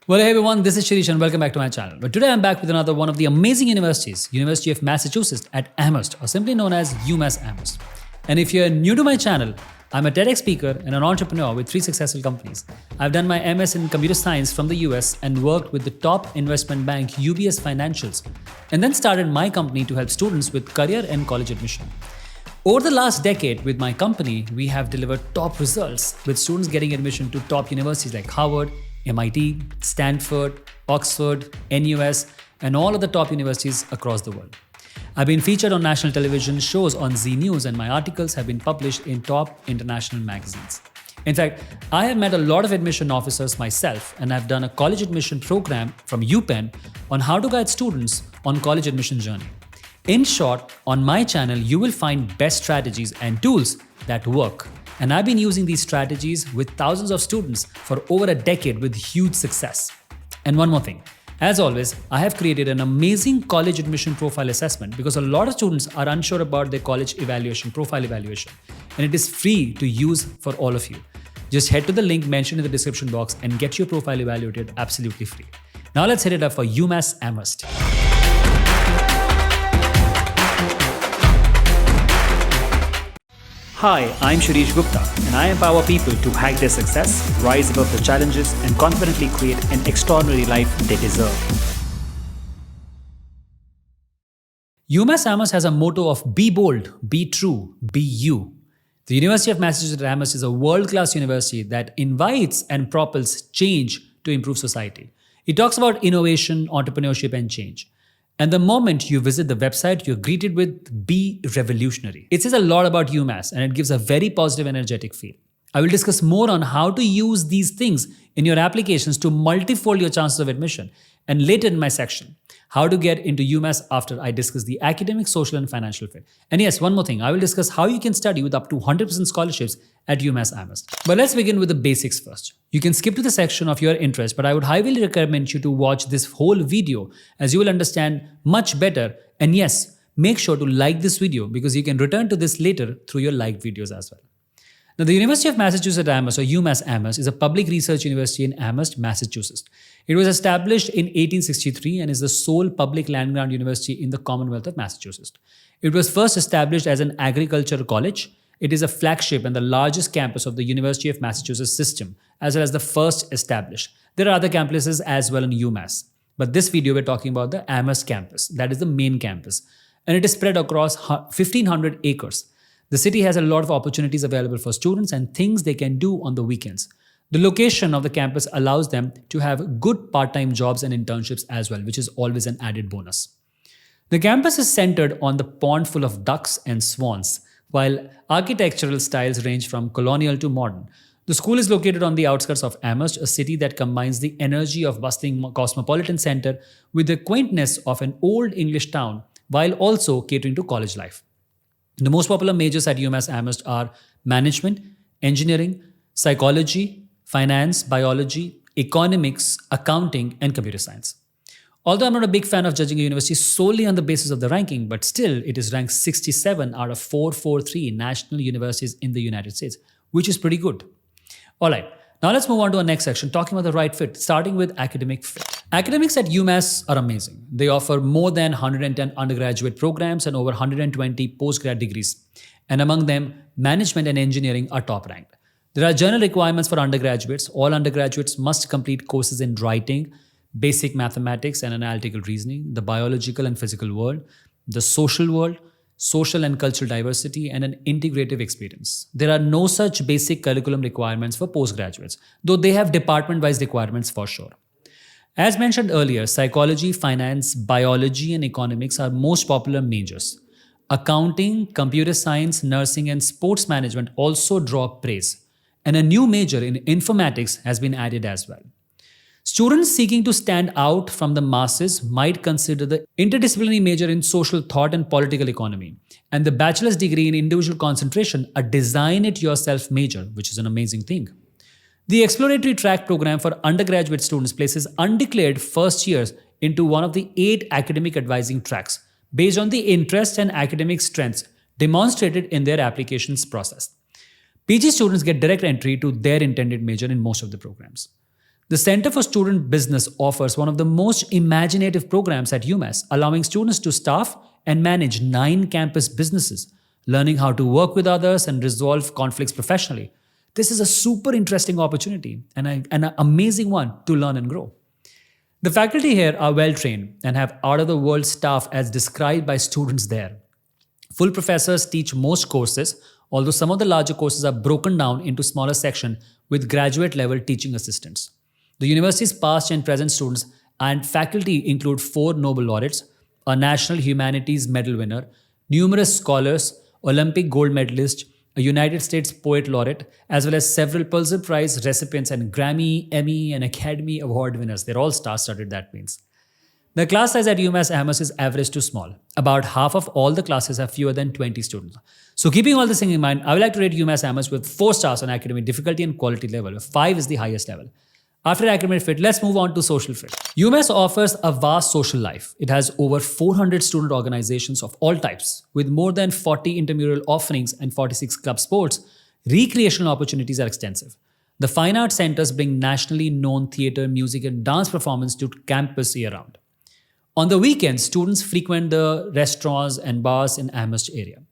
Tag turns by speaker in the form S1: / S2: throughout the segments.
S1: Well, hey everyone, this is Shirish and welcome back to my channel. But today I'm back with another one of the amazing universities, University of Massachusetts at Amherst, or simply known as Umass Amherst. And if you're new to my channel, I'm a TEDx speaker and an entrepreneur with 3 successful companies. I've done my MS in computer science from the US and worked with the top investment bank UBS Financials, and then started my company to help students with career and college admission. Over the last decade with my company, we have delivered top results with students getting admission to top universities like Harvard, MIT, Stanford, Oxford, NUS, and all of the top universities across the world. I've been featured on national television shows on Z News, and my articles have been published in top international magazines. In fact, I have met a lot of admission officers myself, and I've done a college admission program from UPenn on how to guide students on college admission journey. In short, on my channel, you will find best strategies and tools that work. And I've been using these strategies with thousands of students for over a decade with huge success. And one more thing, as always, I have created an amazing college admission profile assessment because a lot of students are unsure about their college evaluation, profile evaluation, and it is free to use for all of you. Just head to the link mentioned in the description box and get your profile evaluated absolutely free. Now let's hit it up for Umass Amherst. Hi, I'm Shirish Gupta, and I empower people to hack their success, rise above the challenges, and confidently create an extraordinary life they deserve. Umass Amherst has a motto of be bold, be true, be you. The University of Massachusetts at Amherst is a world-class university that invites and propels change to improve society. It talks about innovation, entrepreneurship, and change. And the moment you visit the website, you're greeted with Be Revolutionary. It says a lot about UMass and it gives a very positive, energetic feel. I will discuss more on how to use these things in your applications to multifold your chances of admission. And later in my section, how to get into UMass after I discuss the academic, social, and financial fit. And yes, one more thing, I will discuss how you can study with up to 100% scholarships at Umass Amherst. But let's begin with the basics first. You can skip to the section of your interest, but I would highly recommend you to watch this whole video as you will understand much better. And yes, make sure to like this video because you can return to this later through your liked videos as well. Now, the University of Massachusetts at Amherst, or Umass Amherst, is a public research university in Amherst, Massachusetts. It was established in 1863 and is the sole public land-grant university in the Commonwealth of Massachusetts. It was first established as an agricultural college. It is a flagship and the largest campus of the University of Massachusetts system, as well as the first established. There are other campuses as well in UMass. But this video, we're talking about the Amherst campus. That is the main campus. And it is spread across 1,500 acres. The city has a lot of opportunities available for students and things they can do on the weekends. The location of the campus allows them to have good part-time jobs and internships as well, which is always an added bonus. The campus is centered on the pond full of ducks and swans, while architectural styles range from colonial to modern. The school is located on the outskirts of Amherst, a city that combines the energy of bustling cosmopolitan center with the quaintness of an old English town, while also catering to college life. The most popular majors at UMass Amherst are management, engineering, psychology, finance, biology, economics, accounting, and computer science. Although I'm not a big fan of judging a university solely on the basis of the ranking, but still it is ranked 67 out of 443 national universities in the United States, which is pretty good. All right, now let's move on to our next section, talking about the right fit, starting with academic fit. Academics at UMass are amazing. They offer more than 110 undergraduate programs and over 120 postgrad degrees. And among them, management and engineering are top ranked. There are general requirements for undergraduates. All undergraduates must complete courses in writing, basic mathematics and analytical reasoning, the biological and physical world, the social world, social and cultural diversity, and an integrative experience. There are no such basic curriculum requirements for postgraduates, though they have department-wise requirements for sure. As mentioned earlier, psychology, finance, biology, and economics are most popular majors. Accounting, computer science, nursing, and sports management also draw praise. And a new major in informatics has been added as well. Students seeking to stand out from the masses might consider the interdisciplinary major in social thought and political economy, and the bachelor's degree in individual concentration, a design-it-yourself major, which is an amazing thing. The exploratory track program for undergraduate students places undeclared first years into one of the 8 academic advising tracks based on the interests and academic strengths demonstrated in their applications process. PG students get direct entry to their intended major in most of the programs. The Center for Student Business offers one of the most imaginative programs at UMass, allowing students to staff and manage 9 campus businesses, learning how to work with others and resolve conflicts professionally. This is a super interesting opportunity and an amazing one to learn and grow. The faculty here are well trained and have out of the world staff as described by students there. Full professors teach most courses, although some of the larger courses are broken down into smaller sections with graduate level teaching assistants. The university's past and present students and faculty include 4 Nobel laureates, a National Humanities Medal winner, numerous scholars, Olympic gold medalists, a United States Poet Laureate, as well as several Pulitzer Prize recipients and Grammy, Emmy, and Academy Award winners. They're all star-studded, that means. The class size at Umass Amherst is average to small. About half of all the classes have fewer than 20 students. So keeping all this thing in mind, I would like to rate Umass Amherst with 4 stars on academic difficulty and quality level. 5 is the highest level. After academic fit, let's move on to social fit. UMass offers a vast social life. It has over 400 student organizations of all types, with more than 40 intramural offerings and 46 club sports. Recreational opportunities are extensive. The fine arts centers bring nationally known theater, music, and dance performance to campus year-round. On the weekends, students frequent the restaurants and bars in Amherst area.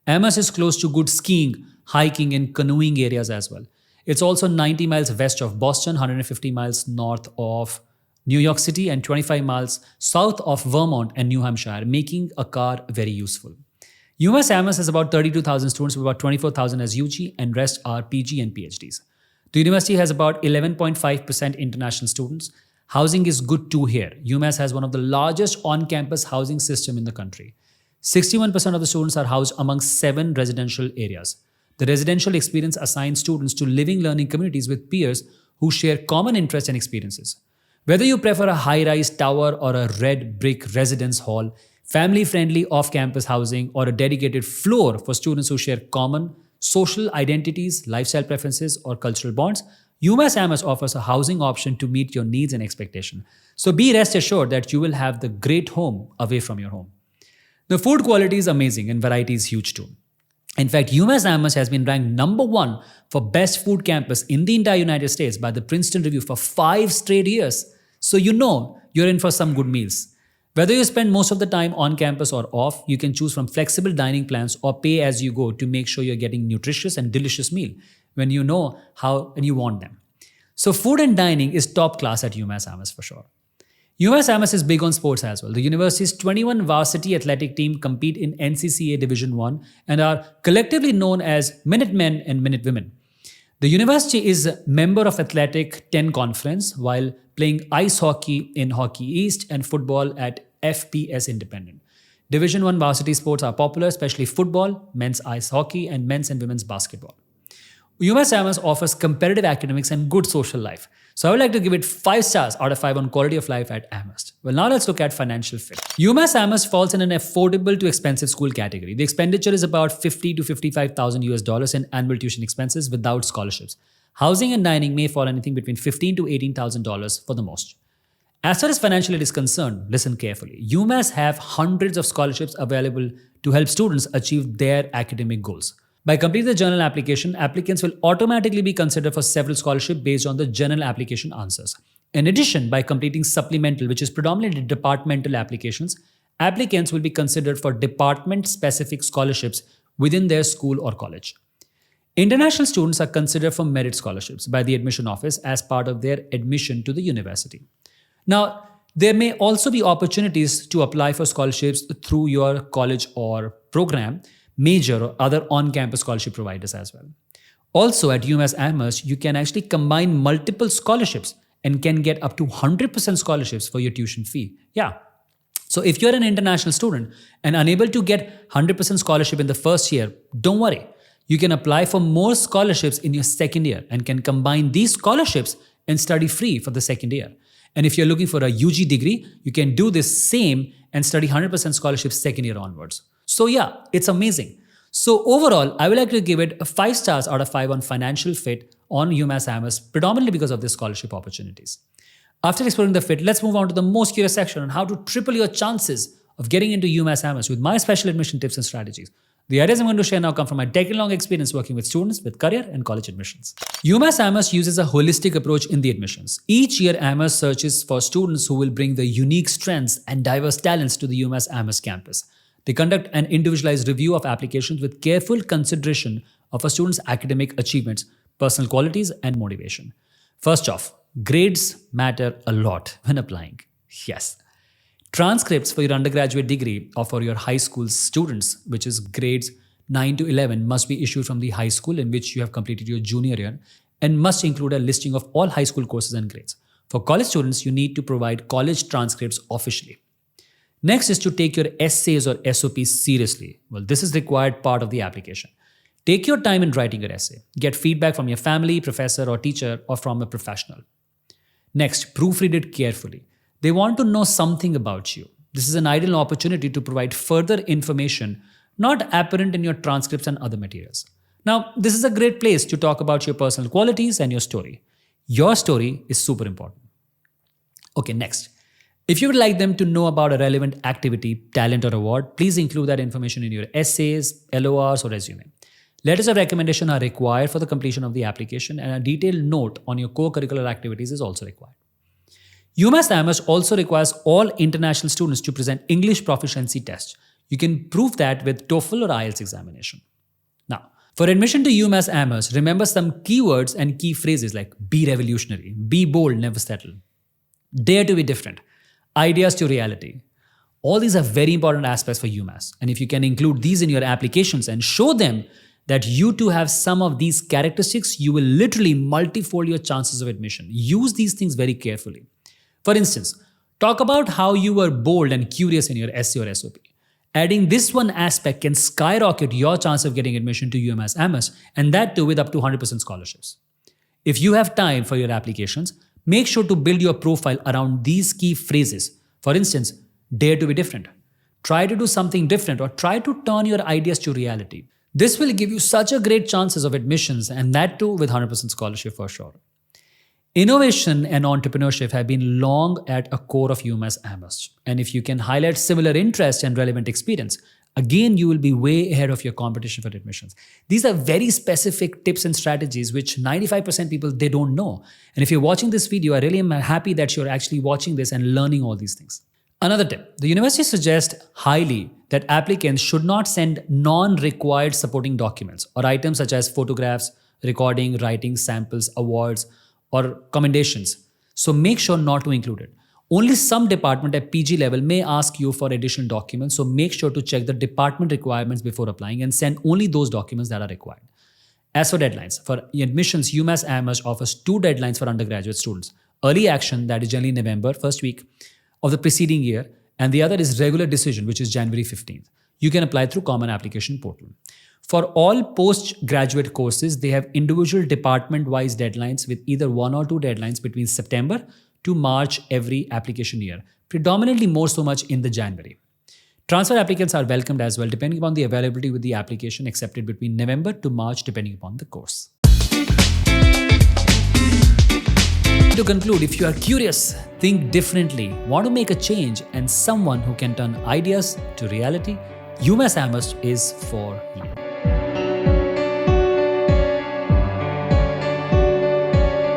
S1: Amherst is close to good skiing, hiking, and canoeing areas as well. It's also 90 miles west of Boston, 150 miles north of New York City, and 25 miles south of Vermont and New Hampshire, making a car very useful. UMass Amherst has about 32,000 students, with about 24,000 as UG, and rest are PG and PhDs. The university has about 11.5% international students. Housing is good too here. UMass has one of the largest on-campus housing system in the country. 61% of the students are housed among 7 residential areas. The residential experience assigns students to living learning communities with peers who share common interests and experiences. Whether you prefer a high-rise tower or a red brick residence hall, family-friendly off-campus housing, or a dedicated floor for students who share common social identities, lifestyle preferences, or cultural bonds, UMass Amherst offers a housing option to meet your needs and expectations. So be rest assured that you will have the great home away from your home. The food quality is amazing and variety is huge too. In fact, UMass Amherst has been ranked number 1 for best food campus in the entire United States by the Princeton Review for 5 straight years. So you know you're in for some good meals. Whether you spend most of the time on campus or off, you can choose from flexible dining plans or pay as you go to make sure you're getting nutritious and delicious meal when you know how and you want them. So food and dining is top class at UMass Amherst for sure. UMass Amherst is big on sports as well. The university's 21 varsity athletic team compete in NCCA Division 1 and are collectively known as Minutemen and Minutewomen. The university is a member of Athletic 10 Conference while playing ice hockey in Hockey East and football at FPS Independent. Division 1 varsity sports are popular, especially football, men's ice hockey, and men's and women's basketball. UMass Amherst offers competitive academics and good social life. So I would like to give it 5 stars out of 5 on quality of life at Amherst. Well, now let's look at financial fit. UMass Amherst falls in an affordable to expensive school category. The expenditure is about $50,000 to $55,000 US in annual tuition expenses without scholarships. Housing and dining may fall anything between $15,000 to $18,000 for the most. As far as financial aid is concerned, listen carefully. UMass have hundreds of scholarships available to help students achieve their academic goals. By completing the journal application, applicants will automatically be considered for several scholarships based on the journal application answers. In addition, by completing supplemental, which is predominantly departmental applications, applicants will be considered for department-specific scholarships within their school or college. International students are considered for merit scholarships by the admission office as part of their admission to the university. Now, there may also be opportunities to apply for scholarships through your college or program, major or other on-campus scholarship providers as well. Also at UMass Amherst, you can actually combine multiple scholarships and can get up to 100% scholarships for your tuition fee. Yeah. So if you're an international student and unable to get 100% scholarship in the first year, don't worry. You can apply for more scholarships in your second year and can combine these scholarships and study free for the second year. And if you're looking for a UG degree, you can do this same and study 100% scholarship second year onwards. So yeah, it's amazing. So overall, I would like to give it 5 stars out of 5 on financial fit on UMass Amherst, predominantly because of the scholarship opportunities. After exploring the fit, let's move on to the most curious section on how to triple your chances of getting into UMass Amherst with my special admission tips and strategies. The ideas I'm going to share now come from my decade-long experience working with students with career and college admissions. Umass Amherst uses a holistic approach in the admissions. Each year, Amherst searches for students who will bring the unique strengths and diverse talents to the Umass Amherst campus. They conduct an individualized review of applications with careful consideration of a student's academic achievements, personal qualities, and motivation. First off, grades matter a lot when applying. Yes. Transcripts for your undergraduate degree or for your high school students, which is grades 9 to 11, must be issued from the high school in which you have completed your junior year and must include a listing of all high school courses and grades. For college students, you need to provide college transcripts officially. Next is to take your essays or SOPs seriously. Well, this is required part of the application. Take your time in writing your essay. Get feedback from your family, professor or teacher or from a professional. Next, proofread it carefully. They want to know something about you. This is an ideal opportunity to provide further information not apparent in your transcripts and other materials. Now, this is a great place to talk about your personal qualities and your story. Your story is super important. Okay, next. If you would like them to know about a relevant activity, talent or award, please include that information in your essays, LORs or resume. Letters of recommendation are required for the completion of the application and a detailed note on your co-curricular activities is also required. Umass Amherst also requires all international students to present English proficiency tests. You can prove that with TOEFL or IELTS examination. Now, for admission to Umass Amherst, remember some keywords and key phrases like be revolutionary, be bold, never settle, dare to be different, ideas to reality. All these are very important aspects for Umass. And if you can include these in your applications and show them that you too have some of these characteristics, you will literally multifold your chances of admission. Use these things very carefully. For instance, talk about how you were bold and curious in your essay or SOP. Adding this one aspect can skyrocket your chance of getting admission to Umass Amherst, and that too with up to 100% scholarships. If you have time for your applications, make sure to build your profile around these key phrases. For instance, dare to be different. Try to do something different or try to turn your ideas to reality. This will give you such a great chances of admissions, and that too with 100% scholarship for sure. Innovation and entrepreneurship have been long at a core of Umass Amherst. And if you can highlight similar interest and relevant experience, again, you will be way ahead of your competition for admissions. These are very specific tips and strategies which 95% people, they don't know. And if you're watching this video, I really am happy that you're actually watching this and learning all these things. Another tip, the university suggests highly that applicants should not send non-required supporting documents or items such as photographs, recording, writing, samples, awards, or commendations. So make sure not to include it. Only some department at PG level may ask you for additional documents, so make sure to check the department requirements before applying and send only those documents that are required. As for deadlines, for admissions, Umass Amherst offers 2 deadlines for undergraduate students. Early action, that is generally November, first week of the preceding year, and the other is regular decision, which is January 15th. You can apply through Common Application Portal. For all postgraduate courses, they have individual department-wise deadlines with either 1 or 2 deadlines between September to March every application year, predominantly more so much in the January. Transfer applicants are welcomed as well, depending upon the availability with the application accepted between November to March, depending upon the course. To conclude, if you are curious, think differently, want to make a change, and someone who can turn ideas to reality, Umass Amherst is for you.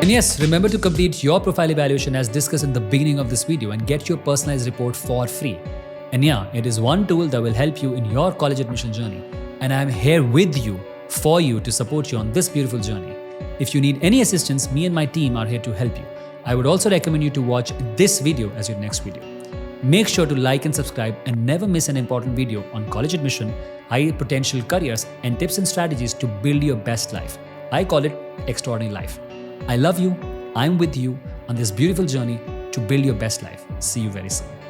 S1: And yes, remember to complete your profile evaluation as discussed in the beginning of this video and get your personalized report for free. And yeah, it is one tool that will help you in your college admission journey. And I am here with you, for you, to support you on this beautiful journey. If you need any assistance, me and my team are here to help you. I would also recommend you to watch this video as your next video. Make sure to like and subscribe and never miss an important video on college admission, high potential careers, and tips and strategies to build your best life. I call it Extraordinary Life. I love you. I'm with you on this beautiful journey to build your best life. See you very soon.